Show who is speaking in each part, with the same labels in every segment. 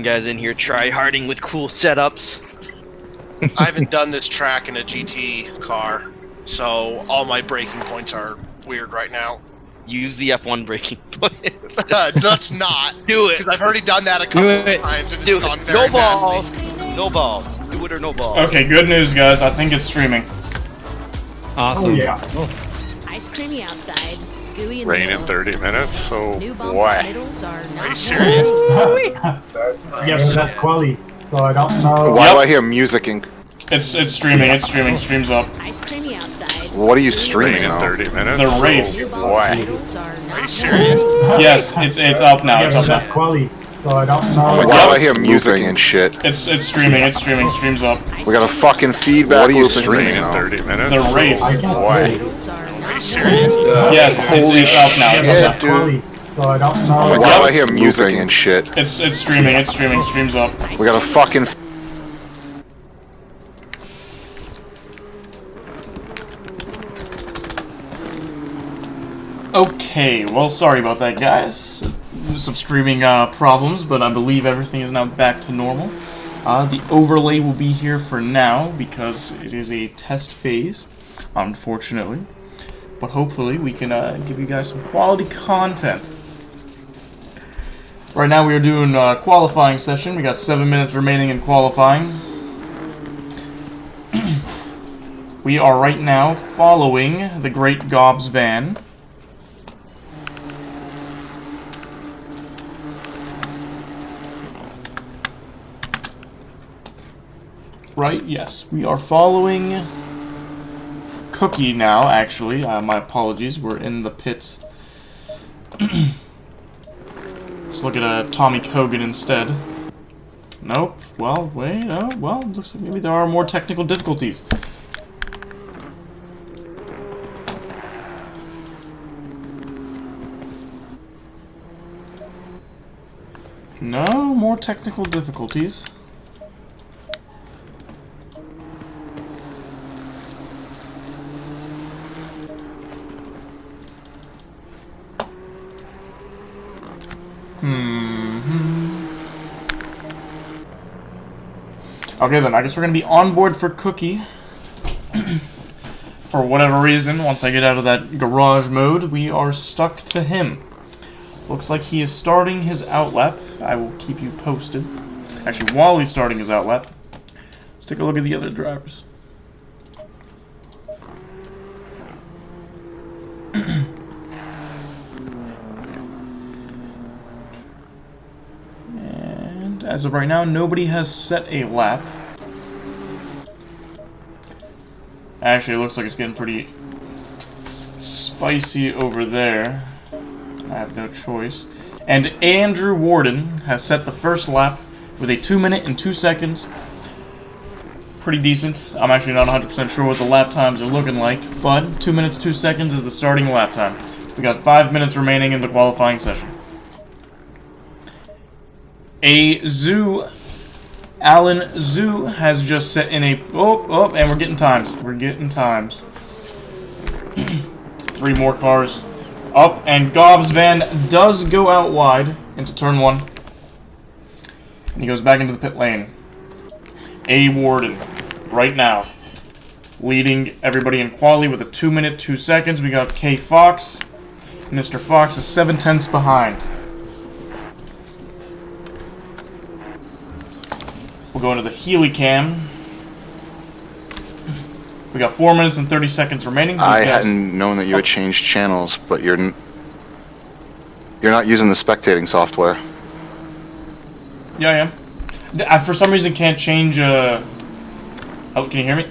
Speaker 1: Guys in here try-harding with cool setups.
Speaker 2: I haven't done this track in a GT car, so all my braking points are weird right now.
Speaker 1: Use the F1 braking point.
Speaker 2: Let's not.
Speaker 1: Do it.
Speaker 2: Because I've already done that a couple of times and it's gone very
Speaker 1: No balls.
Speaker 2: badly.
Speaker 1: No balls. Do it or no balls.
Speaker 3: Okay, good news, guys. I think it's streaming.
Speaker 4: Awesome.
Speaker 5: Oh, yeah.
Speaker 6: Ice creamy outside, gooey in the
Speaker 7: Rain in
Speaker 6: middle.
Speaker 7: 30 minutes, so
Speaker 6: New bump
Speaker 7: what?
Speaker 6: middles are
Speaker 2: Are
Speaker 6: not
Speaker 2: you serious?
Speaker 5: Yes, that's quality. So I don't know.
Speaker 8: Why do I hear music and
Speaker 3: It's streaming. It's streaming. Streams up.
Speaker 6: ice creamy outside.
Speaker 8: what are you
Speaker 7: rain
Speaker 8: streaming
Speaker 7: in
Speaker 8: now?
Speaker 7: 30 minutes.
Speaker 3: The race.
Speaker 6: New bump
Speaker 7: Why?
Speaker 6: middles are not
Speaker 2: Are you serious?
Speaker 3: Yes, it's up now. It's
Speaker 5: Yes,
Speaker 3: up
Speaker 5: that's
Speaker 3: now.
Speaker 5: quality. So I don't know.
Speaker 8: Why do I hear music and shit?
Speaker 3: It's streaming. It's streaming. Streams up.
Speaker 8: We got a fucking feedback
Speaker 7: What are you
Speaker 8: loop and
Speaker 7: streaming
Speaker 8: rain
Speaker 7: in
Speaker 8: now.
Speaker 7: 30 minutes?
Speaker 3: The race.
Speaker 5: I can't
Speaker 7: Why?
Speaker 5: tell.
Speaker 6: middles are
Speaker 2: Are you
Speaker 6: not
Speaker 2: serious?
Speaker 3: Yes, it's up now.
Speaker 5: Yes,
Speaker 3: It's
Speaker 8: Yeah,
Speaker 3: up
Speaker 5: that's
Speaker 3: now.
Speaker 5: quality. So I don't know.
Speaker 8: Why do I hear music and shit?
Speaker 3: It's streaming. It's streaming. Streams up.
Speaker 8: We got a fucking
Speaker 3: Okay, well, sorry about that, guys. Some streaming problems, but I believe everything is now back to normal. The overlay will be here for now because it is a test phase, unfortunately. But hopefully we can give you guys some quality content. Right now we are doing qualifying session. We got 7 minutes remaining in qualifying. We are right now following the Great Gob's van. Right, yes. We are following Cookie now, actually. My apologies, we're in the pits. Let's look at Tommy Kogan instead. Nope. Well, wait, oh, well, looks like maybe there are more technical difficulties. No, more technical difficulties. Okay then, I guess we're gonna be on board for Cookie. For whatever reason, once I get out of that garage mode, we are stuck to him. Looks like he is starting his outlap. I will keep you posted. Actually, while he's starting his outlap, let's take a look at the other drivers. And as of right now, nobody has set a lap. Actually, it looks like it's getting pretty spicy over there. I have no choice. And Andrew Warden has set the first lap with a 2 minute and 2 seconds. Pretty decent. I'm actually not 100% sure what the lap times are looking like, but 2 minutes 2 seconds is the starting lap time. We got 5 minutes remaining in the qualifying session. Alan Zoo has just set in a... Oh, and we're getting times. We're getting times. 3 more cars. Up, and Gob's van does go out wide into turn 1. And he goes back into the pit lane. A. Warden, right now, leading everybody in quali with a 2 minute 2 seconds. We got K. Fox. Mr. Fox is 7/10 behind. We'll go into the Healy cam. We got 4 minutes and 30 seconds remaining.
Speaker 8: I hadn't known that you had changed channels, but you're not using the spectating software.
Speaker 3: Yeah, I am. I, for some reason, can't change, Oh, can you hear me?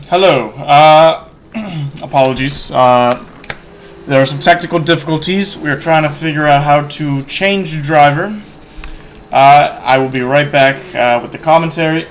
Speaker 3: Hello. Apologies. There are some technical difficulties. We are trying to figure out how to change the driver. I will be right back with the commentary.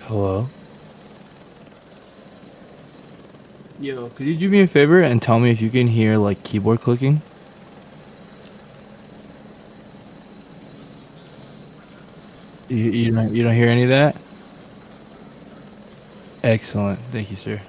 Speaker 7: Hello? Yo, could you do me a favor and tell me if you can hear, like, keyboard clicking? You don't hear any of that? Excellent. Thank you, sir.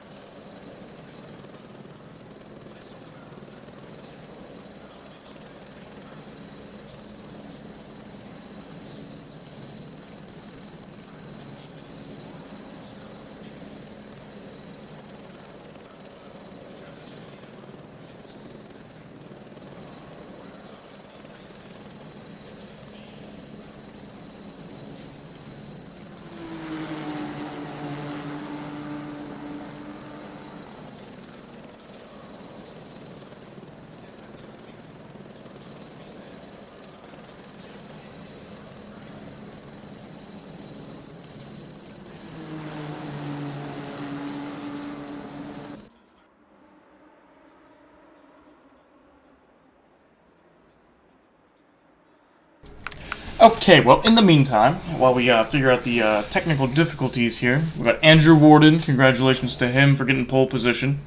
Speaker 3: Okay, well, in the meantime, while we figure out the technical difficulties here, we've got Andrew Warden. Congratulations to him for getting pole position.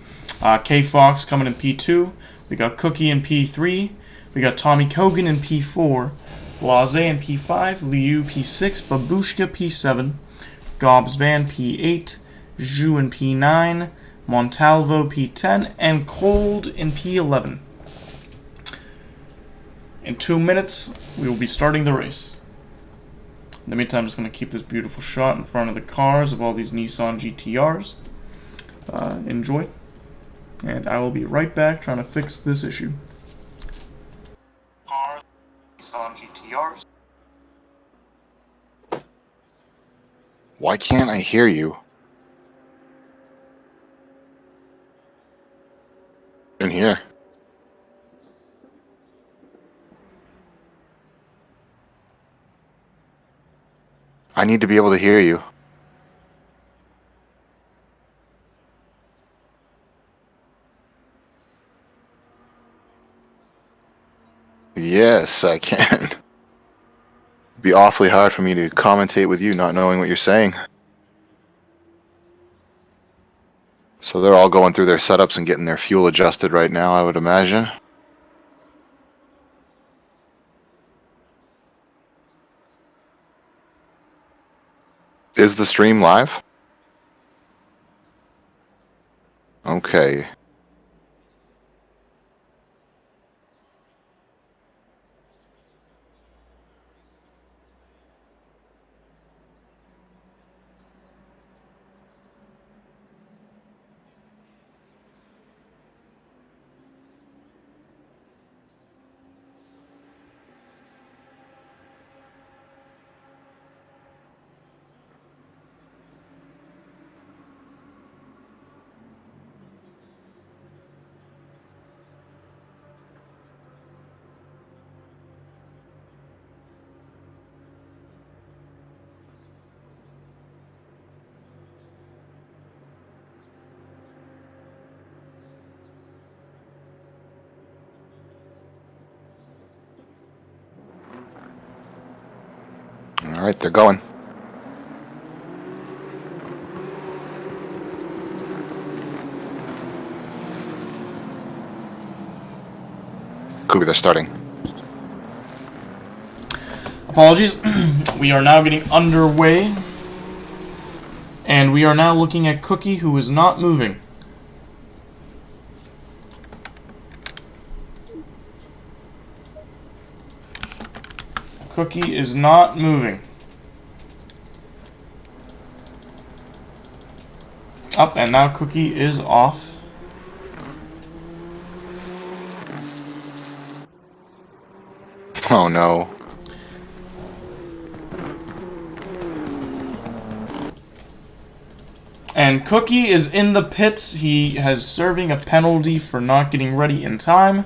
Speaker 3: K Fox coming in P2. We got Cookie in P3. We got Tommy Kogan in P4. Blase in P5. Liu P6. Babushka P7. Gobbs Van P8. Zhu in P9. Montalvo P10. And Cold in P11. In 2 minutes, we will be starting the race. In the meantime, I'm just going to keep this beautiful shot in front of the cars of all these Nissan GTRs. Enjoy. And I will be right back trying to fix this issue.
Speaker 9: Nissan GTRs.
Speaker 8: Why can't I hear you? In here. I need to be able to hear you. Yes, I can. It'd be awfully hard for me to commentate with you not knowing what you're saying. So they're all going through their setups and getting their fuel adjusted right now, I would imagine. Is the stream live? Okay. Alright, they're going. Could be they're starting.
Speaker 3: Apologies. We are now getting underway. And we are now looking at Cookie, who is not moving. Cookie is not moving. Up, and now Cookie is off.
Speaker 8: Oh no.
Speaker 3: And Cookie is in the pits. He has serving a penalty for not getting ready in time.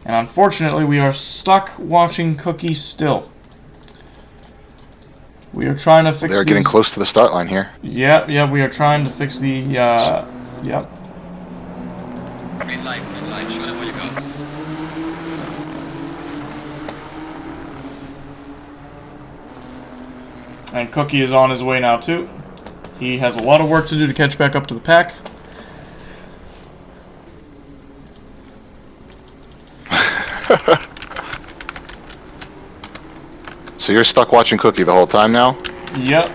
Speaker 3: And unfortunately, we are stuck watching Cookie still. We are trying to fix
Speaker 8: They're getting close to the start line here.
Speaker 3: Yeah, we are trying to fix the, yep.
Speaker 4: Green light, show them where you go.
Speaker 3: And Cookie is on his way now, too. He has a lot of work to do to catch back up to the pack.
Speaker 8: So you're stuck watching Cookie the whole time now?
Speaker 3: Yep.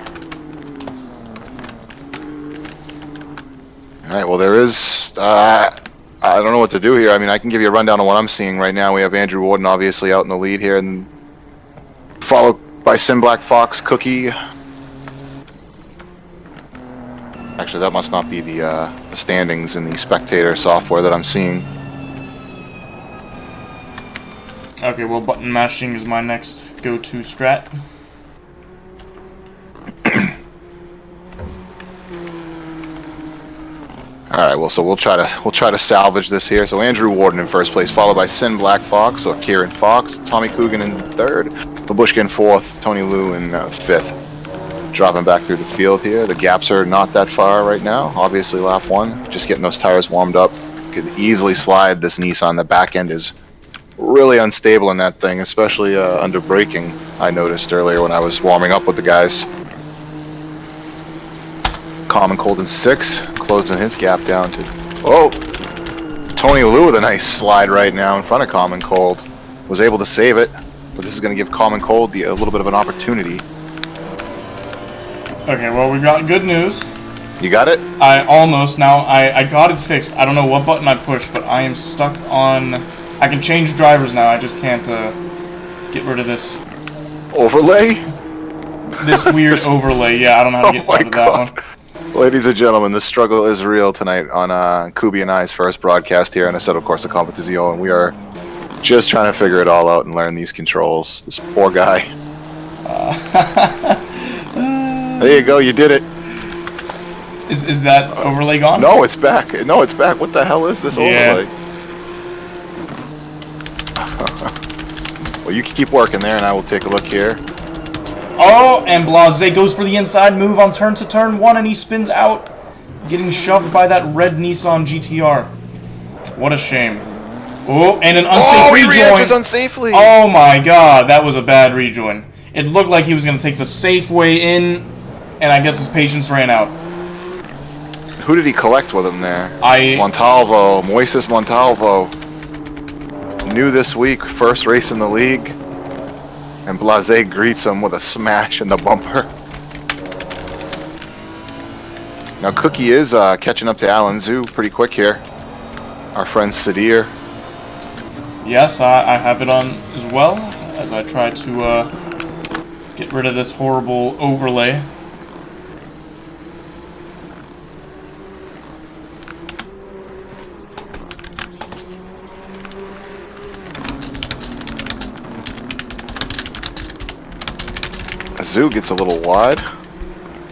Speaker 8: Alright, well there is... I don't know what to do here. I mean, I can give you a rundown on what I'm seeing right now. We have Andrew Warden obviously out in the lead here, and followed by Sim Black Fox, Cookie. Actually, that must not be the standings in the spectator software that I'm seeing.
Speaker 3: Okay, well, button mashing is my next go-to strat.
Speaker 8: All right, well, so we'll try to salvage this here. So Andrew Warden in first place, followed by Sin Black Fox or Kieran Fox, Tommy Coogan in third, Babushka in fourth, Tony Liu in fifth. Dropping back through the field here. The gaps are not that far right now. Obviously, lap one, just getting those tires warmed up. Could easily slide this Nissan. The back end is really unstable in that thing, especially under braking. I noticed earlier when I was warming up with the guys. Common Cold in 6, closing his gap down to... Oh! Tony Liu with a nice slide right now in front of Common Cold. Was able to save it, but this is going to give Common Cold a little bit of an opportunity.
Speaker 3: Okay, well, we've got good news.
Speaker 8: You got it?
Speaker 3: I almost, now, I got it fixed. I don't know what button I pushed, but I am stuck on... I can change drivers now, I just can't get rid of this...
Speaker 8: Overlay?
Speaker 3: This weird overlay, yeah, I don't know how to get out of that one.
Speaker 8: Ladies and gentlemen, the struggle is real tonight on Kubi and I's first broadcast here on Assetto Corsa Competizione, and we are just trying to figure it all out and learn these controls. This poor guy. There you go, you did it.
Speaker 3: Is that overlay gone?
Speaker 8: No, it's back. No, it's back. What the hell is this overlay? Well, you can keep working there, and I will take a look here.
Speaker 3: Oh, and Blase goes for the inside move on turn to turn 1, and he spins out, getting shoved by that red Nissan GTR. What a shame. Oh, and an unsafe rejoin.
Speaker 8: He re-enters unsafely.
Speaker 3: Oh my god, that was a bad rejoin. It looked like he was going to take the safe way in, and I guess his patience ran out.
Speaker 8: Who did he collect with him there?
Speaker 3: Montalvo.
Speaker 8: Moises Montalvo. New this week, first race in the league. And Blase greets him with a smash in the bumper. Now Cookie is catching up to Alan Zhu pretty quick here. Our friend Sadir.
Speaker 3: Yes, I have it on as well, as I try to get rid of this horrible overlay.
Speaker 8: Zoo gets a little wide.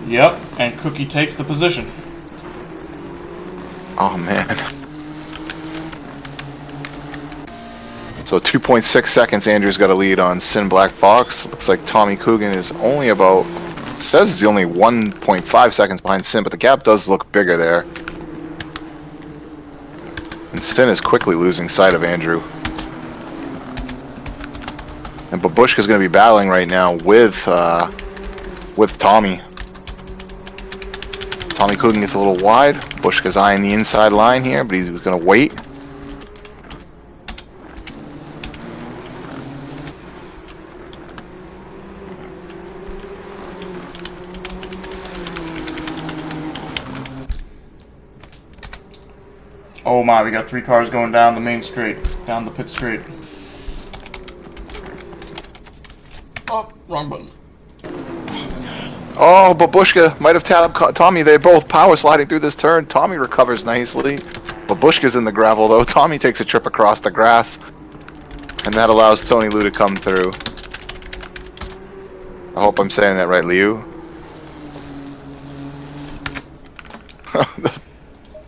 Speaker 3: Yep, and Cookie takes the position.
Speaker 8: Oh man. So 2.6 seconds, Andrew's got a lead on Sin Black Fox. Looks like Tommy Coogan is only about, says he's only 1.5 seconds behind Sin, but the gap does look bigger there. And Sin is quickly losing sight of Andrew. And Babushka's going to be battling right now with Tommy. Tommy Coogan gets a little wide. Babushka's eyeing the inside line here, but he's going to wait.
Speaker 3: Oh my, we got 3 cars going down the main straight, down the pit straight. Oh, wrong button.
Speaker 8: Oh, Babushka might have tapped Tommy. They're both power sliding through this turn. Tommy recovers nicely. Babushka's in the gravel, though. Tommy takes a trip across the grass. And that allows Tony Liu to come through. I hope I'm saying that right, Liu.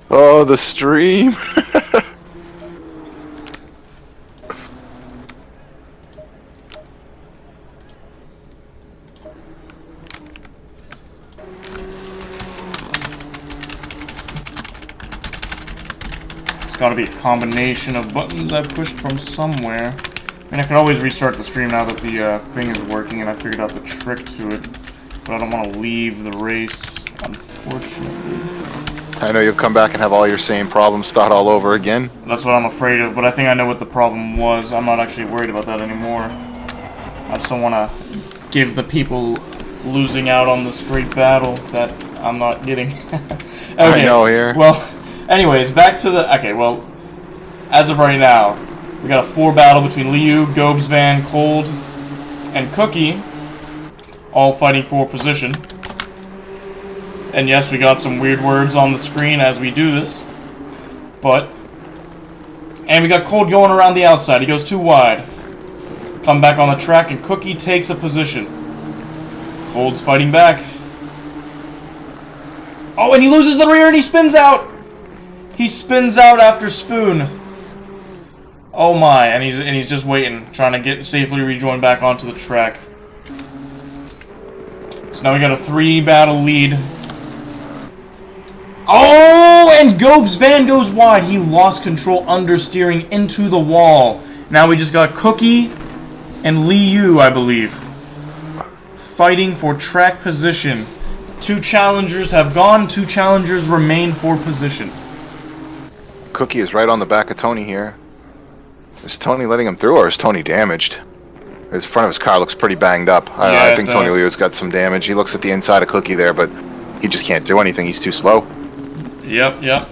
Speaker 8: Oh, the stream.
Speaker 3: Gotta be a combination of buttons I pushed from somewhere. I mean, I could always restart the stream now that the thing is working and I figured out the trick to it. But I don't want to leave the race, unfortunately.
Speaker 8: I know you'll come back and have all your same problems start all over again.
Speaker 3: That's what I'm afraid of, but I think I know what the problem was. I'm not actually worried about that anymore. I just don't want to give the people losing out on this great battle that I'm not getting. Okay,
Speaker 8: I know here.
Speaker 3: Well, anyways, back to the... Okay, well, as of right now, we got a 4 battle between Liu, Gobes Van, Cold, and Cookie, all fighting for position. And yes, we got some weird words on the screen as we do this. But... And we got Cold going around the outside. He goes too wide. Come back on the track, and Cookie takes a position. Cold's fighting back. Oh, and he loses the rear and he spins out! He spins out after Spoon. Oh my, and he's just waiting, trying to get safely rejoin back onto the track. So now we got a 3 battle lead. Oh, and Gobes Van goes wide. He lost control understeering into the wall. Now we just got Cookie and Liu, I believe, fighting for track position. 2 challengers have gone, 2 challengers remain for position.
Speaker 8: Cookie is right on the back of Tony here. Is Tony letting him through, or is Tony damaged? His front of his car looks pretty banged up. I think Tony Liu's got some damage. He looks at the inside of Cookie there, but he just can't do anything. He's too slow.
Speaker 3: Yep.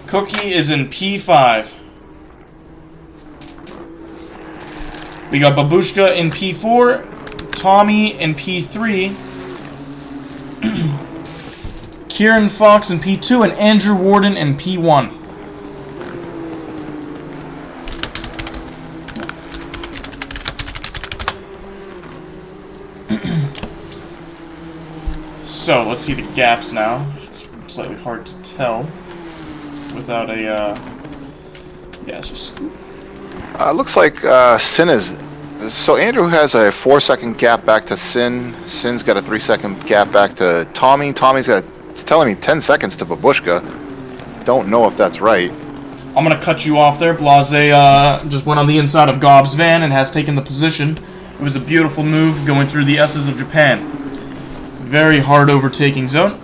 Speaker 3: Cookie is in P5. We got Babushka in P4, Tommy in P3, Kieran Fox in P2 and Andrew Warden in P1. So, let's see the gaps now. It's slightly hard to tell without a, yeah, it's just...
Speaker 8: Looks like Sin is... So Andrew has a 4-second gap back to Sin. Sin's got a 3-second gap back to Tommy. Tommy's got, it's telling me 10 seconds to Babushka. Don't know if that's right.
Speaker 3: I'm gonna cut you off there. Blase just went on the inside of Gob's van and has taken the position. It was a beautiful move going through the S's of Japan. Very hard overtaking zone.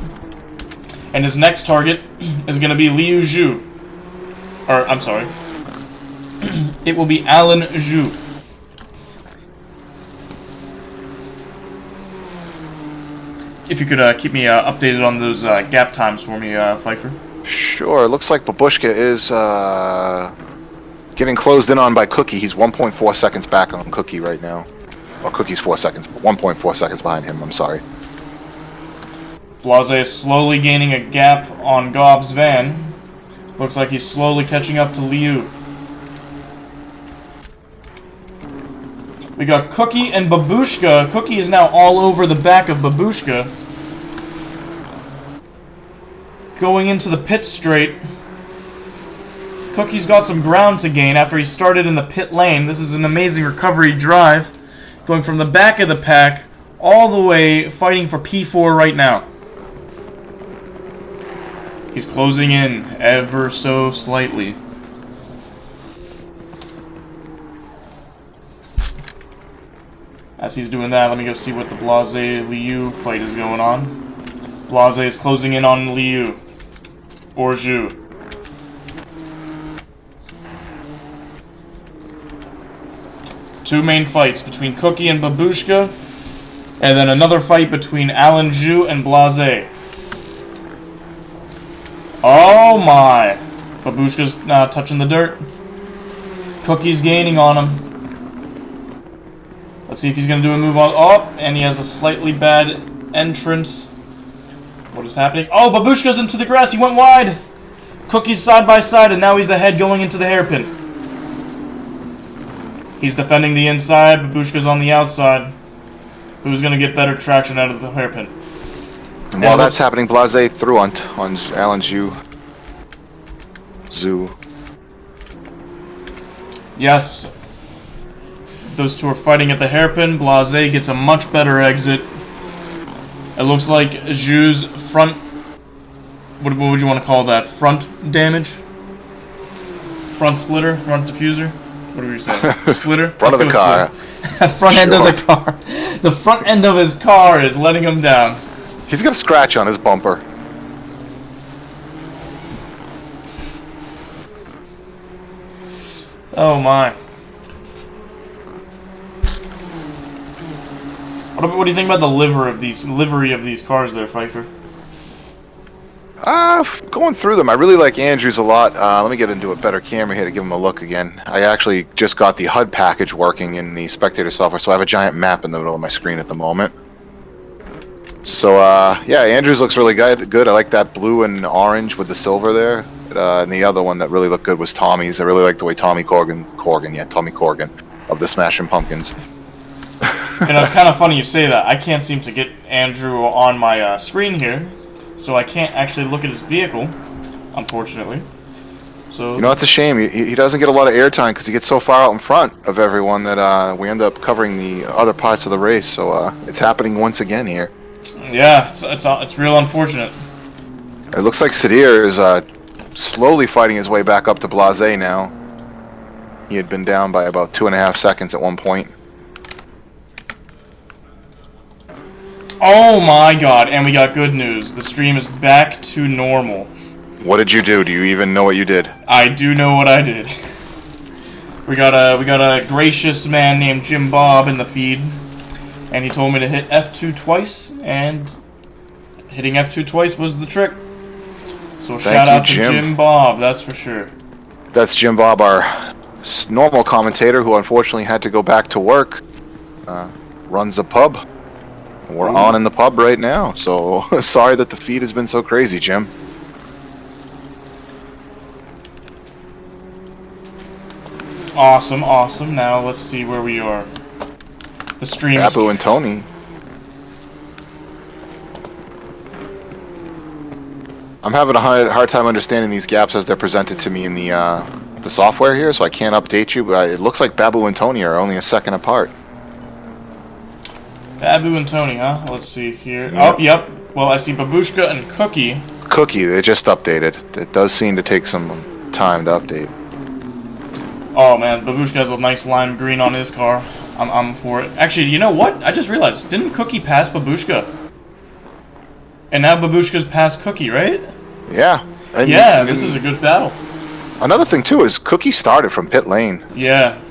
Speaker 3: And his next target is gonna be Liu Zhu. Or, I'm sorry. It will be Alan Zhu. If you could keep me updated on those gap times for me, Pfeiffer.
Speaker 8: Sure, looks like Babushka is getting closed in on by Cookie. He's 1.4 seconds back on Cookie right now. Well, Cookie's 4 seconds, but 1.4 seconds behind him, I'm sorry.
Speaker 3: Blase is slowly gaining a gap on Gob's van. Looks like he's slowly catching up to Liu. We got Cookie and Babushka. Cookie is now all over the back of Babushka. Going into the pit straight. Cookie's got some ground to gain after he started in the pit lane. This is an amazing recovery drive. Going from the back of the pack all the way fighting for P4 right now. He's closing in ever so slightly. As he's doing that, let me go see what the Blase-Liu fight is going on. Blase is closing in on Liu. Or Zhu. Two main fights between Cookie and Babushka. And then another fight between Alan Zhu and Blase. Oh my! Babushka's touching the dirt. Cookie's gaining on him. Let's see if he's going to do a move on. Oh, and he has a slightly bad entrance. What is happening? Oh, Babushka's into the grass. He went wide. Cookie's side by side, and now he's ahead going into the hairpin. He's defending the inside. Babushka's on the outside. Who's going to get better traction out of the hairpin?
Speaker 8: And while that's happening, Blase threw on Alan Zhu.
Speaker 3: Yes. Those two are fighting at the hairpin. Blase gets a much better exit. It looks like Zhu's front... What would you want to call that? Front damage? Front splitter? Front diffuser? What are we saying? Splitter?
Speaker 8: Front of the car.
Speaker 3: Front end of the car. The front end of his car is letting him down.
Speaker 8: He's got a scratch on his bumper.
Speaker 3: Oh my. What do you think about the livery of these cars there, Pfeiffer?
Speaker 8: Going through them, I really like Andrew's a lot. Let me get into a better camera here to give him a look again. I actually just got the HUD package working in the spectator software, so I have a giant map in the middle of my screen at the moment. So, yeah, Andrew's looks really good. I like that blue and orange with the silver there. And the other one that really looked good was Tommy's. I really like the way Tommy Corgan of the Smashing Pumpkins.
Speaker 3: You know, it's kind of funny you say that. I can't seem to get Andrew on my screen here, so I can't actually look at his vehicle, unfortunately. So
Speaker 8: you know, it's a shame. He doesn't get a lot of airtime because he gets so far out in front of everyone that we end up covering the other parts of the race. So it's happening once again here.
Speaker 3: Yeah, it's real unfortunate.
Speaker 8: It looks like Sadir is slowly fighting his way back up to Blase now. He had been down by about 2.5 seconds at one point.
Speaker 3: Oh my god, and we got good news. The stream is back to normal.
Speaker 8: What did you do? Do you even know what you did?
Speaker 3: I do know what I did. We got a gracious man named Jim Bob in the feed, and he told me to hit F2 twice, and hitting F2 twice was the trick. So shout out to Jim Bob, that's for sure.
Speaker 8: That's Jim Bob, our normal commentator, who unfortunately had to go back to work. Runs a pub. We're on in the pub right now, so sorry that the feed has been so crazy, Jim.
Speaker 3: Awesome, awesome. Now let's see where we are. The stream.
Speaker 8: Abu and Tony. I'm having a hard time understanding these gaps as they're presented to me in the software here, so I can't update you, but it looks like Babu and Tony are only a second apart.
Speaker 3: Babu and Tony, huh? Let's see here.
Speaker 8: Yep.
Speaker 3: Oh, yep. Well, I see Babushka and Cookie.
Speaker 8: Cookie, they just updated. It does seem to take some time to update.
Speaker 3: Oh man, Babushka has a nice lime green on his car. I'm for it. Actually, you know what? I just realized, didn't Cookie pass Babushka? And now Babushka's passed Cookie, right?
Speaker 8: Yeah. And
Speaker 3: yeah, this is a good battle.
Speaker 8: Another thing too is Cookie started from pit lane.
Speaker 3: Yeah.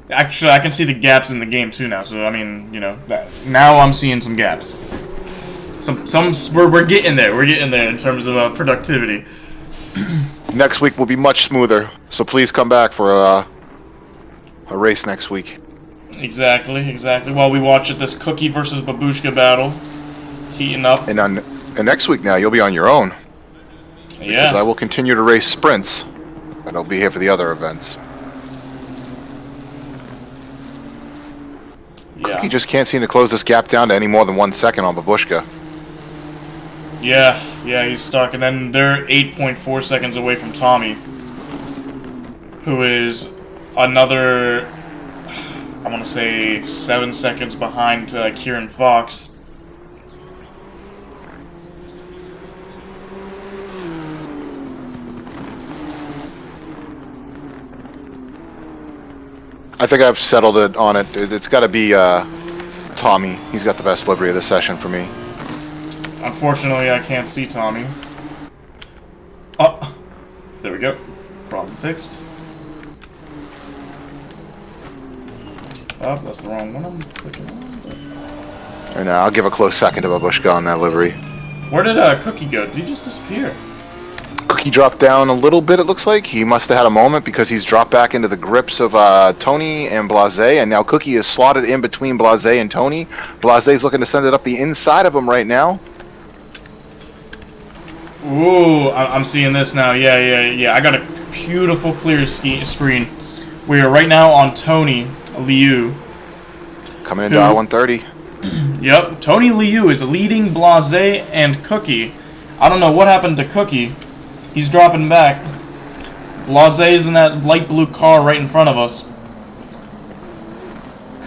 Speaker 3: Actually, I can see the gaps in the game too now. So I mean, you know, now I'm seeing some gaps. We're getting there. We're getting there in terms of productivity.
Speaker 8: Next week will be much smoother, so please come back for a race next week.
Speaker 3: Exactly. While we watch this Cookie versus Babushka battle heating up.
Speaker 8: And next week now you'll be on your own.
Speaker 3: Yeah.
Speaker 8: Because I will continue to race sprints, and I'll be here for the other events.
Speaker 3: Yeah.
Speaker 8: Cookie just can't seem to close this gap down to any more than 1 second on Babushka.
Speaker 3: Yeah, he's stuck, and then they're 8.4 seconds away from Tommy, who is another, I want to say, 7 seconds behind Kieran Fox.
Speaker 8: I think I've settled it on it. It's got to be Tommy. He's got the best livery of the session for me.
Speaker 3: Unfortunately, I can't see Tommy. Oh, there we go. Problem fixed. Oh, that's the wrong one I'm clicking on.
Speaker 8: And I'll give a close second to Babushka on that livery.
Speaker 3: Where did Cookie go? Did he just disappear?
Speaker 8: Cookie dropped down a little bit, it looks like. He must have had a moment because he's dropped back into the grips of Tony and Blase, and now Cookie is slotted in between Blase and Tony. Blase's looking to send it up the inside of him right now.
Speaker 3: Ooh, I'm seeing this now. Yeah. I got a beautiful clear screen. We are right now on Tony Liu.
Speaker 8: Coming into R130.
Speaker 3: Yep, Tony Liu is leading Blase and Cookie. I don't know what happened to Cookie. He's dropping back. Blase is in that light blue car right in front of us.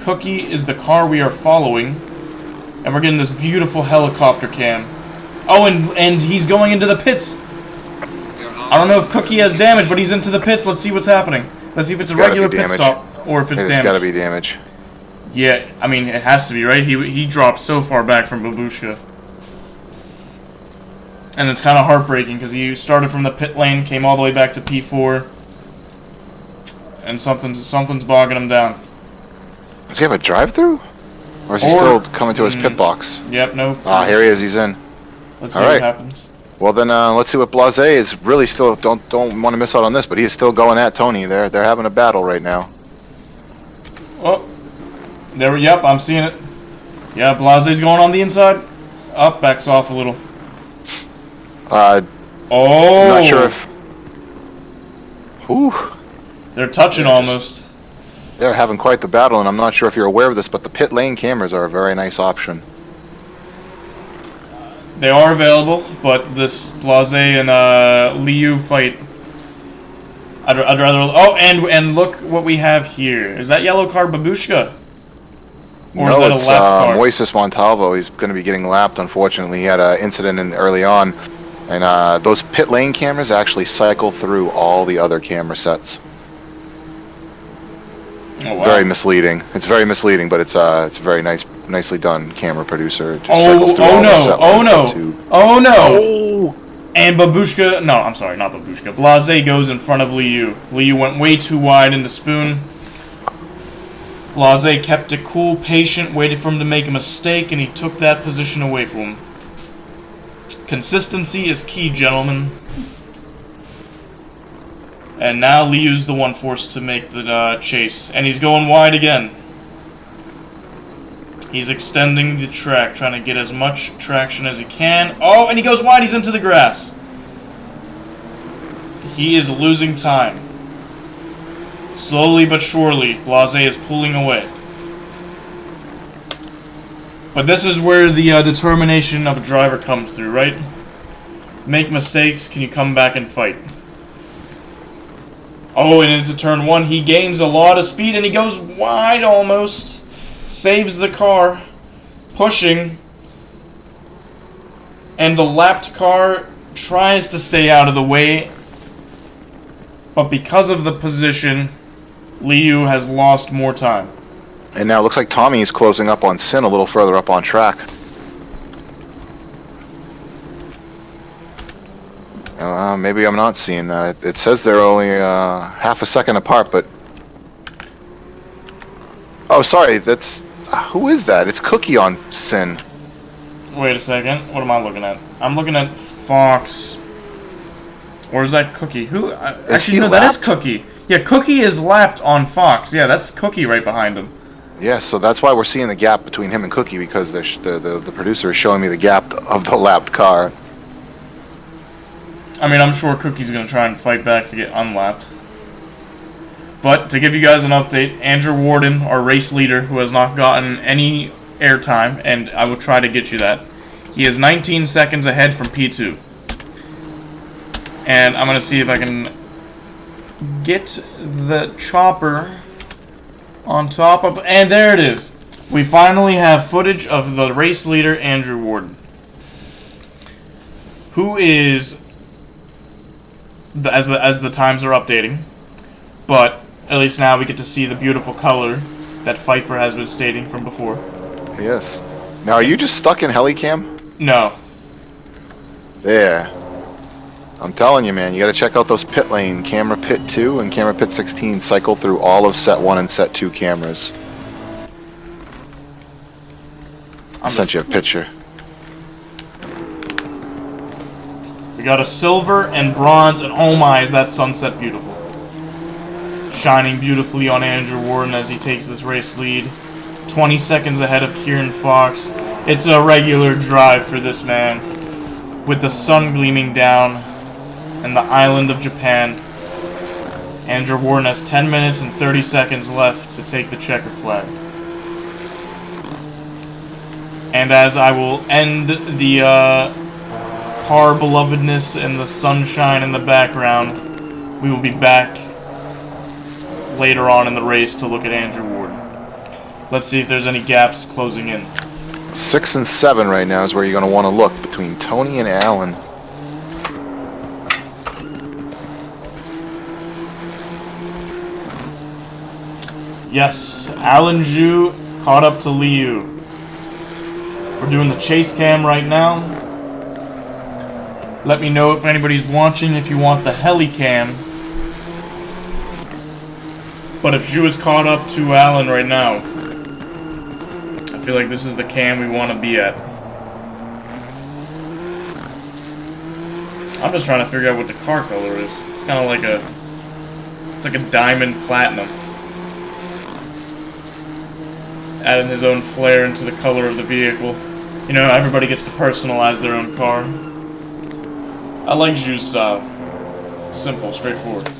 Speaker 3: Cookie is the car we are following. And we're getting this beautiful helicopter cam. Oh, and he's going into the pits. I don't know if Cookie has damage, but he's into the pits. Let's see what's happening. Let's see if it's a regular pit stop or if it's damage.
Speaker 8: It's gotta be damage.
Speaker 3: Yeah, I mean, it has to be, right? He dropped so far back from Babushka. And it's kind of heartbreaking because he started from the pit lane, came all the way back to P4, and something's bogging him down.
Speaker 8: Does he have a drive-through? Or is he still coming to his pit box?
Speaker 3: Yep, no.
Speaker 8: Ah, here he is. He's in.
Speaker 3: Let's see what happens.
Speaker 8: Well then, let's see what Blase is really still. Don't want to miss out on this, but he is still going at Tony. They're having a battle right now.
Speaker 3: Oh, there. Yep, I'm seeing it. Yeah, Blase's going on the inside. Up, backs off a little.
Speaker 8: Oh. Not sure if. Whew.
Speaker 3: They're touching almost.
Speaker 8: They're having quite the battle, and I'm not sure if you're aware of this, but the pit lane cameras are a very nice option.
Speaker 3: They are available, but this Blase and Liu fight, I'd rather. Oh, and look what we have here. Is that yellow car Babushka? Or is that a
Speaker 8: it's
Speaker 3: lapped car?
Speaker 8: Moises Montalvo. He's going to be getting lapped. Unfortunately, he had an incident early on, and those pit lane cameras actually cycle through all the other camera sets.
Speaker 3: Oh, wow.
Speaker 8: Very misleading. It's very misleading, but it's a very nicely done camera producer. It just cycles through all the set lines into-
Speaker 3: Oh no! And Babushka, no, I'm sorry, not Babushka. Blase goes in front of Liu. Liu went way too wide into Spoon. Blase kept it cool, patient, waited for him to make a mistake, and he took that position away from him. Consistency is key, gentlemen. And now Liu's the one forced to make the chase. And he's going wide again. He's extending the track, trying to get as much traction as he can. Oh, and he goes wide. He's into the grass. He is losing time. Slowly but surely, Blase is pulling away. But this is where the determination of a driver comes through, right? Make mistakes, can you come back and fight? Oh, and into turn 1, he gains a lot of speed, and he goes wide almost. Saves the car. Pushing. And the lapped car tries to stay out of the way. But because of the position, Liu has lost more time.
Speaker 8: And now it looks like Tommy is closing up on Sin a little further up on track. Maybe I'm not seeing that. It says they're only half a second apart, but... Oh, sorry, that's... Who is that? It's Cookie on Sin.
Speaker 3: Wait a second. What am I looking at? I'm looking at Fox. Or is that Cookie? Who? Actually, no, that is Cookie. Yeah, Cookie is lapped on Fox. Yeah, that's Cookie right behind him.
Speaker 8: Yeah, so that's why we're seeing the gap between him and Cookie, because the producer is showing me the gap of the lapped car.
Speaker 3: I mean, I'm sure Cookie's going to try and fight back to get unlapped. But, to give you guys an update, Andrew Warden, our race leader, who has not gotten any airtime, and I will try to get you that, he is 19 seconds ahead from P2. And I'm going to see if I can get the chopper on top of... And there it is! We finally have footage of the race leader, Andrew Warden. Who is... As the times are updating. But, at least now we get to see the beautiful color that Pfeiffer has been stating from before.
Speaker 8: Yes. Now, are you just stuck in Helicam?
Speaker 3: No.
Speaker 8: Yeah. I'm telling you, man, you gotta check out those pit lane, camera pit 2 and camera pit 16, cycle through all of set 1 and set 2 cameras. I sent you a picture.
Speaker 3: We got a silver and bronze, and oh my, is that sunset beautiful. Shining beautifully on Andrew Warden as he takes this race lead. 20 seconds ahead of Kieran Fox. It's a regular drive for this man. With the sun gleaming down and the island of Japan. Andrew Warden has 10 minutes and 30 seconds left to take the checkered flag. And as I will end the car belovedness and the sunshine in the background, we will be back later on in the race to look at Andrew Warden. Let's see if there's any gaps closing in.
Speaker 8: 6 and 7 right now is where you're going to want to look, between Tony and Alan.
Speaker 3: Yes, Alan Zhu caught up to Liu. We're doing the chase cam right now. Let me know if anybody's watching if you want the heli cam. But if Zhu is caught up to Alan right now, I feel like this is the cam we want to be at. I'm just trying to figure out what the car color is. It's kind of like it's like a diamond platinum. Adding his own flair into the color of the vehicle. You know, everybody gets to personalize their own car. I like Zhu's style. Simple, straightforward.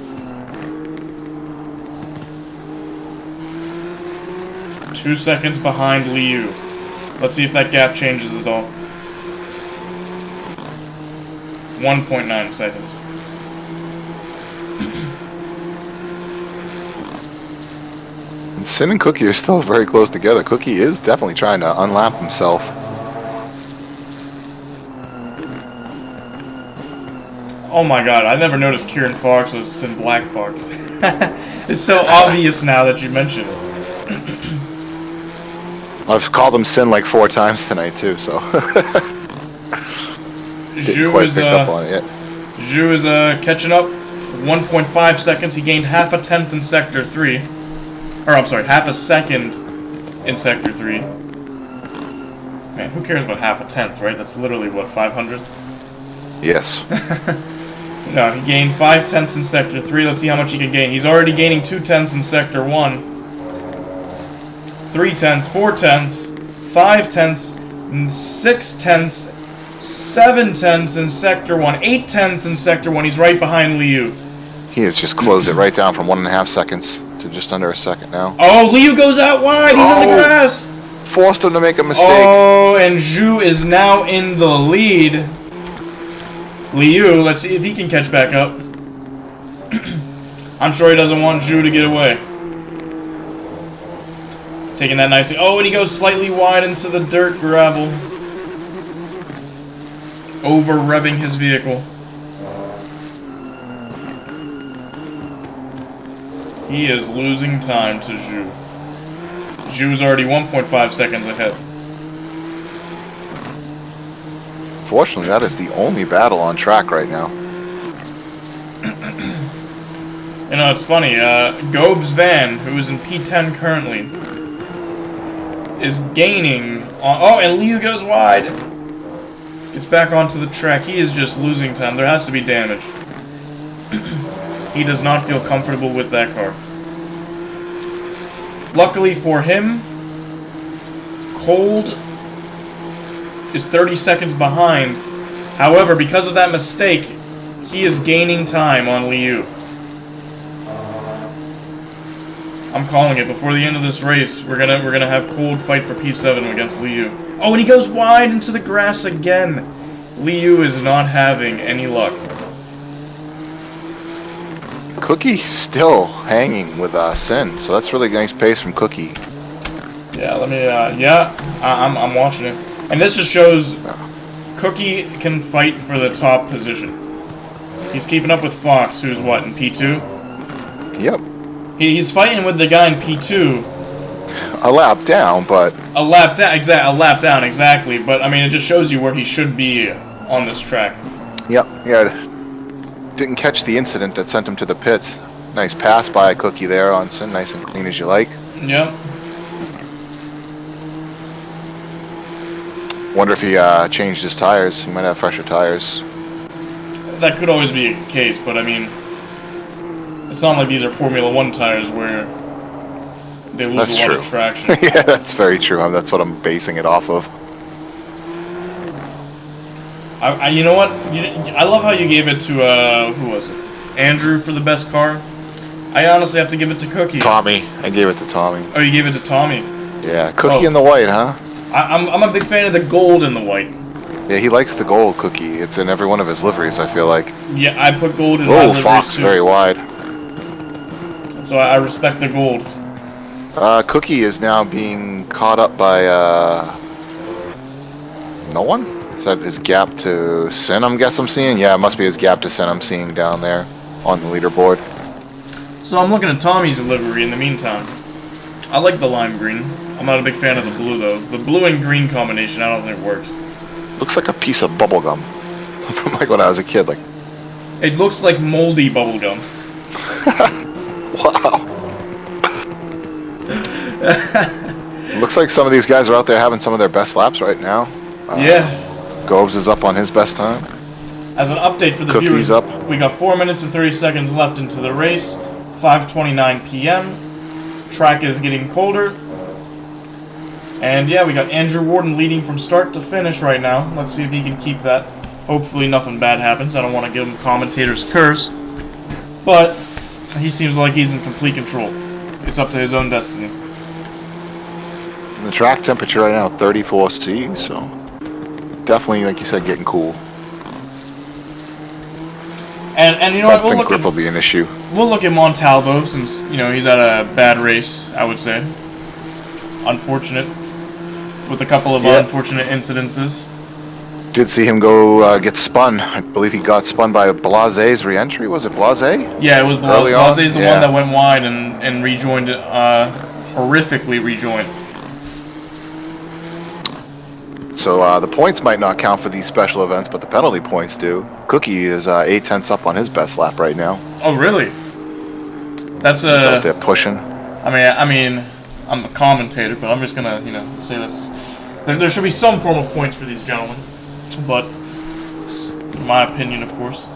Speaker 3: Two seconds behind Liu. Let's see if that gap changes at all. 1.9 seconds.
Speaker 8: And Sin and Cookie are still very close together. Cookie is definitely trying to unlap himself.
Speaker 3: Oh my god, I never noticed Kieran Fox was Sin Black Fox. It's so obvious now that you mention it.
Speaker 8: I've called him Sin like 4 times tonight too, so didn't quite pick up on it yet.
Speaker 3: Zhu is catching up. 1.5 seconds. He gained half a tenth in Sector 3. Or, I'm sorry, half a second in Sector 3. Man, who cares about half a tenth, right? That's literally, what, 500th?
Speaker 8: Yes.
Speaker 3: No, he gained 5 tenths in Sector 3. Let's see how much he can gain. He's already gaining 2 tenths in Sector 1. 3 tenths, 4 tenths, 5 tenths, 6 tenths, 7 tenths in Sector 1, 8 tenths in Sector 1. He's right behind Liu.
Speaker 8: He has just closed it right down from 1.5 seconds to just under a second now.
Speaker 3: Oh, Liu goes out wide. He's in the grass.
Speaker 8: Forced him to make a mistake.
Speaker 3: Oh, and Zhu is now in the lead. Liu, let's see if he can catch back up. I'm sure he doesn't want Zhu to get away. Taking that nicely. Oh, and he goes slightly wide into the dirt gravel. Over-revving his vehicle. He is losing time to Zhu. Zhu's already 1.5 seconds ahead.
Speaker 8: Fortunately, that is the only battle on track right now.
Speaker 3: You know, it's funny, Goeb's van, who is in P10 currently, is gaining on... Oh, and Liu goes wide! Gets back onto the track. He is just losing time. There has to be damage. He does not feel comfortable with that car. Luckily for him, Cold is 30 seconds behind. However, because of that mistake, he is gaining time on Liu. I'm calling it. Before the end of this race, we're gonna have Cold fight for P7 against Liu. Oh, and he goes wide into the grass again. Liu is not having any luck.
Speaker 8: Cookie still hanging with Sin, so that's really nice pace from Cookie.
Speaker 3: Yeah, let me. I'm watching it, and this just shows Cookie can fight for the top position. He's keeping up with Fox, who's what, in P2?
Speaker 8: Yep.
Speaker 3: He's fighting with the guy in P2.
Speaker 8: A lap down, but...
Speaker 3: A lap down, exactly. But, I mean, it just shows you where he should be on this track.
Speaker 8: Yep, yeah. Didn't catch the incident that sent him to the pits. Nice pass by Cookie there on Sin, nice and clean as you like.
Speaker 3: Yep.
Speaker 8: Wonder if he changed his tires. He might have fresher tires.
Speaker 3: That could always be a case, but I mean... It's not like these are Formula 1 tires where they lose a lot of traction.
Speaker 8: Yeah, that's very true. That's what I'm basing it off of.
Speaker 3: You know what? I love how you gave it to, who was it? Andrew for the best car. I honestly have to give it to Cookie.
Speaker 8: Tommy. I gave it to Tommy.
Speaker 3: Oh, you gave it to Tommy?
Speaker 8: Yeah, Cookie in the white, huh?
Speaker 3: I'm a big fan of the gold in the white.
Speaker 8: Yeah, he likes the gold, Cookie. It's in every one of his liveries, I feel like.
Speaker 3: Yeah, I put gold in my liveries
Speaker 8: Fox,
Speaker 3: too.
Speaker 8: very wide.
Speaker 3: So I respect the gold.
Speaker 8: Cookie is now being caught up by, no one? Is that his gap to Sin, I'm seeing? Yeah, it must be his gap to Sin I'm seeing down there on the leaderboard.
Speaker 3: So I'm looking at Tommy's livery in the meantime. I like the lime green. I'm not a big fan of the blue, though. The blue and green combination, I don't think works.
Speaker 8: Looks like a piece of bubblegum. From like when I was a kid, like...
Speaker 3: It looks like moldy bubblegum.
Speaker 8: Wow. Looks like some of these guys are out there having some of their best laps right now.
Speaker 3: Yeah.
Speaker 8: Gobes is up on his best time.
Speaker 3: As an update for the
Speaker 8: Cookie's
Speaker 3: viewers,
Speaker 8: up.
Speaker 3: we got 4 minutes and 30 seconds left into the race. 5:29 p.m. Track is getting colder. And yeah, we got Andrew Warden leading from start to finish right now. Let's see if he can keep that. Hopefully nothing bad happens. I don't want to give him commentator's curse. But he seems like he's in complete control. It's up to his own destiny.
Speaker 8: The track temperature right now, 34 C, so definitely, like you said, getting cool.
Speaker 3: And you know
Speaker 8: I
Speaker 3: what?
Speaker 8: don't think grip will be an issue.
Speaker 3: We'll look at Montalvo since, you know, he's had a bad race, I would say. Unfortunate. With a couple of unfortunate incidences.
Speaker 8: Did see him go get spun. I believe he got spun by Blase's re-entry. Was it Blase?
Speaker 3: Yeah, it was Blase.
Speaker 8: Early on?
Speaker 3: Blase's the one that went wide and rejoined, horrifically rejoined.
Speaker 8: So the points might not count for these special events, but the penalty points do. Cookie is 8 tenths up on his best lap right now.
Speaker 3: Oh, really? That's
Speaker 8: He's out there pushing.
Speaker 3: I mean, I'm the commentator, but I'm just gonna, you know, say this. There should be some form of points for these gentlemen, but it's my opinion, of course.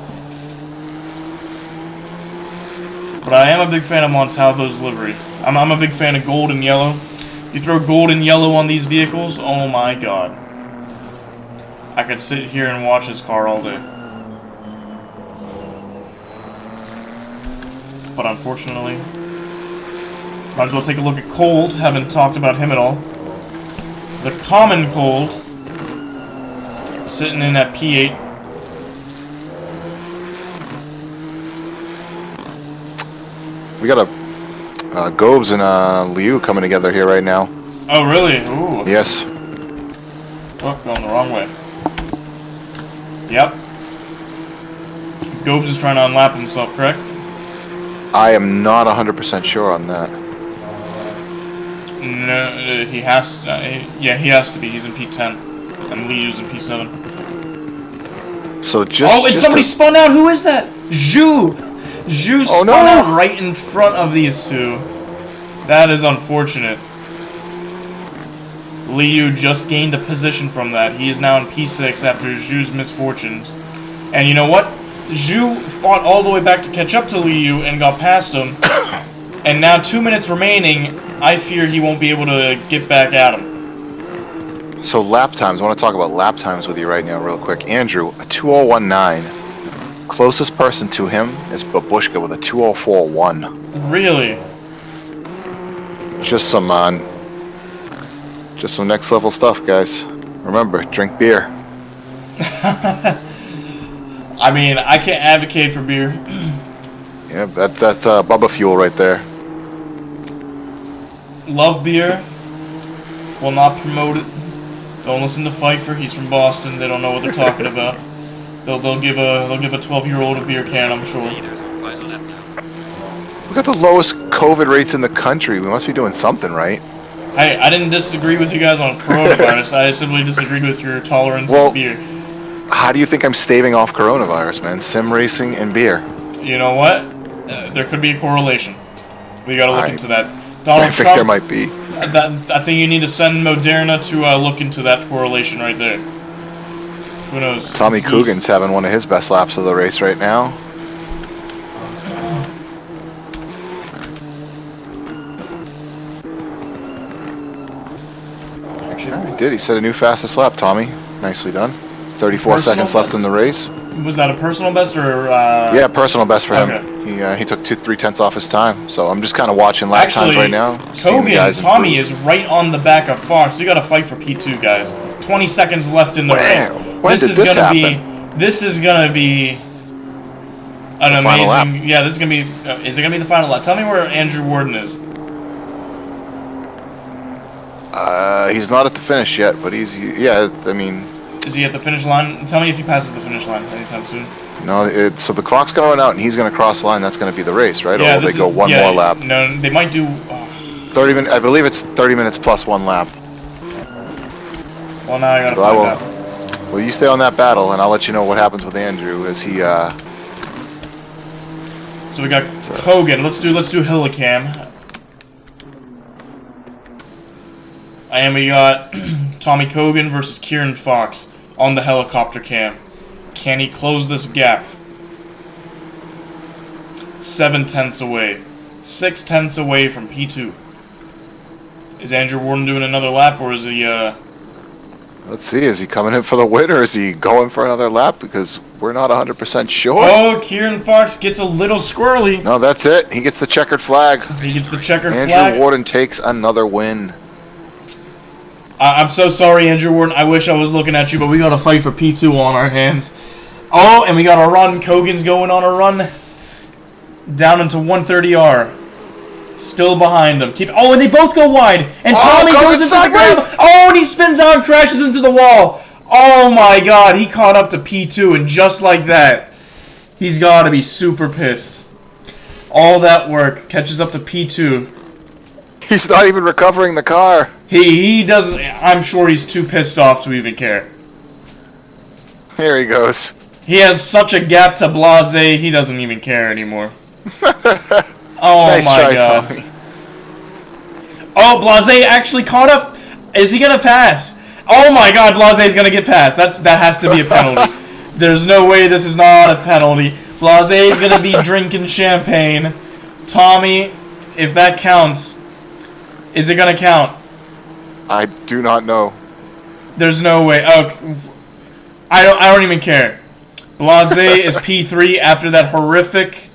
Speaker 3: But I am a big fan of Montalvo's livery. I'm a big fan of gold and yellow. You throw gold and yellow on these vehicles, oh my god. I could sit here and watch his car all day. But unfortunately, might as well take a look at Cold. Haven't talked about him at all. The common Cold, sitting in at P8.
Speaker 8: We got a Gobes and Liu coming together here right now.
Speaker 3: Oh really? Ooh.
Speaker 8: Yes.
Speaker 3: Oh, going the wrong way. Yep. Gobes is trying to unlap himself, correct?
Speaker 8: I am not 100% sure on that.
Speaker 3: No, he has. Yeah, he has to be. He's in P10, and Liu's in P7.
Speaker 8: So just.
Speaker 3: Oh, and somebody spun out. Who is that? Zhu. Zhu spun out right in front of these two. That is unfortunate. Liu just gained a position from that. He is now in P6 after Zhu's misfortunes. And you know what? Zhu fought all the way back to catch up to Liu and got past him. And now 2 minutes remaining, I fear he won't be able to get back at him.
Speaker 8: So lap times, I want to talk about lap times with you right now real quick. Andrew, a 2019. Closest person to him is Babushka with a 2041.
Speaker 3: Really?
Speaker 8: Just some next level stuff, guys. Remember, drink beer.
Speaker 3: I mean, I can't advocate for beer.
Speaker 8: Yeah, that's Bubba fuel right there.
Speaker 3: Love beer. Will not promote it. Don't listen to Pfeiffer. He's from Boston. They don't know what they're talking about. They'll give a 12-year-old a beer can, I'm sure.
Speaker 4: Leaders on final lap now.
Speaker 8: We got the lowest COVID rates in the country. We must be doing something right.
Speaker 3: I didn't disagree with you guys on coronavirus. I simply disagreed with your tolerance of beer.
Speaker 8: How do you think I'm staving off coronavirus, man? Sim racing and beer.
Speaker 3: You know what? There could be a correlation. We gotta look into that. Donald
Speaker 8: I think
Speaker 3: Trump,
Speaker 8: there might be.
Speaker 3: I think you need to send Moderna to look into that correlation right there. Who knows?
Speaker 8: Tommy Coogan's having one of his best laps of the race right now. He did. He set a new fastest lap, Tommy. Nicely done. 34 seconds left in the race.
Speaker 3: Was that a personal best or?
Speaker 8: Yeah, personal best for him.
Speaker 3: Okay.
Speaker 8: He took 2-3 off his time. So I'm just kind of watching lap times right now.
Speaker 3: Kogan, Tommy is right on the back of Fox. We got to fight for P2, guys. 20 seconds left in the race.
Speaker 8: When did this happen?
Speaker 3: This is gonna be an amazing. Yeah, this is gonna be. Is it gonna be the final lap? Tell me where Andrew Warden is.
Speaker 8: He's not at the finish yet, but he's. Yeah, I mean.
Speaker 3: Is he at the finish line? Tell me if he passes the finish line anytime soon.
Speaker 8: No, so the clock's gonna run out, and he's gonna cross the line. That's gonna be the race, right?
Speaker 3: Yeah,
Speaker 8: or will they go one more lap?
Speaker 3: No, they might do.
Speaker 8: 30 minutes. I believe it's 30 minutes plus one lap.
Speaker 3: Well, now I gotta find out.
Speaker 8: Well, you stay on that battle, and I'll let you know what happens with Andrew as he.
Speaker 3: So we got Kogan. Let's do Hillicam. And we got Tommy Kogan versus Kieran Fox on the helicopter cam. Can he close this gap? 7/10 away. 6/10 away from P2. Is Andrew Warden doing another lap, or is he,
Speaker 8: Let's see, is he coming in for the win, or is he going for another lap? Because we're not 100% sure.
Speaker 3: Oh, Kieran Fox gets a little squirrely.
Speaker 8: No, that's it. He gets the checkered flag.
Speaker 3: He gets the checkered flag.
Speaker 8: Andrew Warden takes another win.
Speaker 3: I'm so sorry, Andrew Warden. I wish I was looking at you, but we got a fight for P2 on our hands. Oh, and we got a run. Kogan's going on a run down into 130R. Still behind him. Oh, and they both go wide. And Tommy goes into the ground. Oh, and he spins out and crashes into the wall. Oh my god, he caught up to P2, and just like that, he's got to be super pissed. All that work catches up to P2.
Speaker 8: He's not even recovering the car.
Speaker 3: He doesn't. I'm sure he's too pissed off to even care.
Speaker 8: Here he goes.
Speaker 3: He has such a gap to Blase, he doesn't even care anymore. Oh
Speaker 8: nice
Speaker 3: my
Speaker 8: try,
Speaker 3: god.
Speaker 8: Tommy.
Speaker 3: Oh, Blase actually caught up. Is he gonna pass? Oh my god, Blase's gonna get past. That has to be a penalty. There's no way this is not a penalty. Blase's gonna be drinking champagne. Tommy, if that counts, is it gonna count?
Speaker 8: I do not know.
Speaker 3: There's no way. Oh, I don't even care. Blase is P3 after that horrific.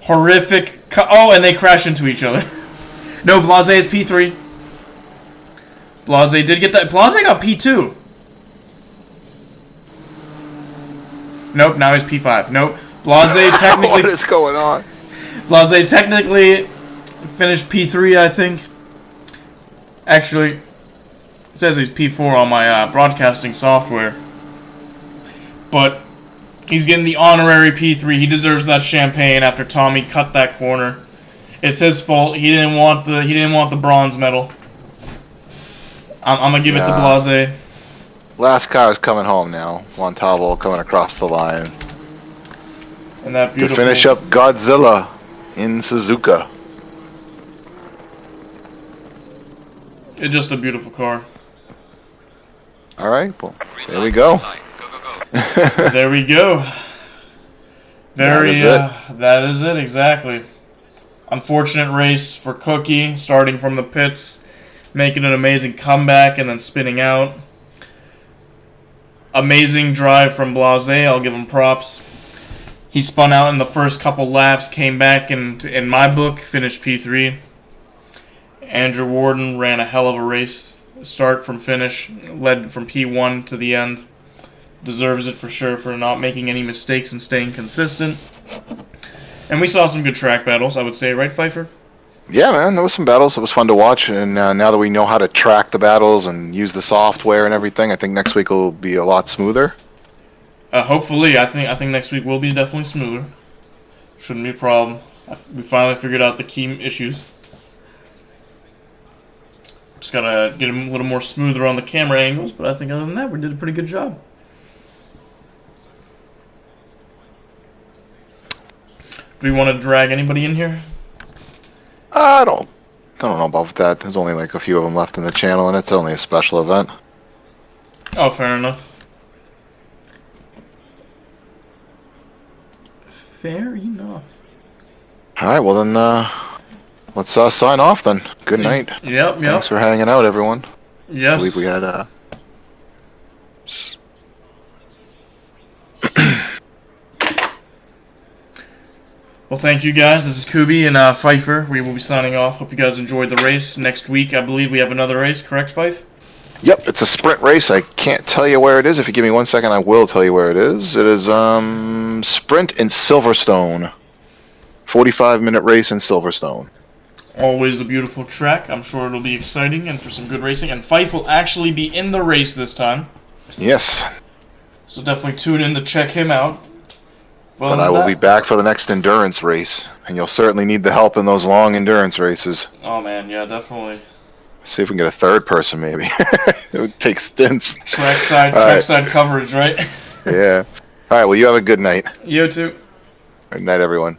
Speaker 3: Oh, and they crash into each other. No, Blase is P3. Blase did get that. Blase got P2. Nope, now he's P5. Nope. Blase technically.
Speaker 8: What is going on?
Speaker 3: Blase technically finished P3, I think. Actually, it says he's P4 on my broadcasting software. But he's getting the honorary P3. He deserves that champagne after Tommy cut that corner. It's his fault. He didn't want the bronze medal. I'm gonna give it to Blase.
Speaker 8: Last car is coming home now. Montalvo coming across the line
Speaker 3: And that
Speaker 8: to
Speaker 3: beautiful.
Speaker 8: finish up Godzilla in Suzuka.
Speaker 3: It's just a beautiful car.
Speaker 8: All right, well, there we go.
Speaker 4: Go.
Speaker 3: There we go.
Speaker 8: That is it.
Speaker 3: That is it, exactly. Unfortunate race for Cookie, starting from the pits, making an amazing comeback and then spinning out. Amazing drive from Blase, I'll give him props. He spun out in the first couple laps, came back, and in my book, finished P3. Andrew Warden ran a hell of a race. Start from finish, led from P1 to the end. Deserves it for sure for not making any mistakes and staying consistent. And we saw some good track battles, I would say, right, Pfeiffer?
Speaker 8: Yeah, man, there was some battles. It was fun to watch, and now that we know how to track the battles and use the software and everything, I think next week will be a lot smoother.
Speaker 3: Hopefully, I think next week will be definitely smoother. Shouldn't be a problem. We finally figured out the key issues. Just gotta get them a little more smoother on the camera angles, but I think other than that, we did a pretty good job. Do we want to drag anybody in here?
Speaker 8: I don't know about that. There's only like a few of them left in the channel, and it's only a special event.
Speaker 3: Oh, fair enough. Fair enough.
Speaker 8: All right, well then, let's sign off then. Good night.
Speaker 3: Yep.
Speaker 8: Thanks for hanging out, everyone. I
Speaker 3: Yes.
Speaker 8: believe we had
Speaker 3: Well, thank you guys. This is Kubi and Pfeiffer. We will be signing off. Hope you guys enjoyed the race. Next week, I believe we have another race. Correct, Pfeiffer?
Speaker 8: Yep, it's a sprint race. I can't tell you where it is. If you give me 1 second, I will tell you where it is. It is sprint in Silverstone. 45-minute race in Silverstone.
Speaker 3: Always a beautiful track. I'm sure it'll be exciting and for some good racing. And Fife will actually be in the race this time.
Speaker 8: Yes.
Speaker 3: So definitely tune in to check him out.
Speaker 8: But I will be back for the next endurance race, and you'll certainly need the help in those long endurance races.
Speaker 3: Oh man, yeah, definitely.
Speaker 8: See if we can get a third person, maybe. It would take stints.
Speaker 3: Trackside coverage, right?
Speaker 8: Yeah. All right, well, you have a good night.
Speaker 3: You too.
Speaker 8: Good night, everyone.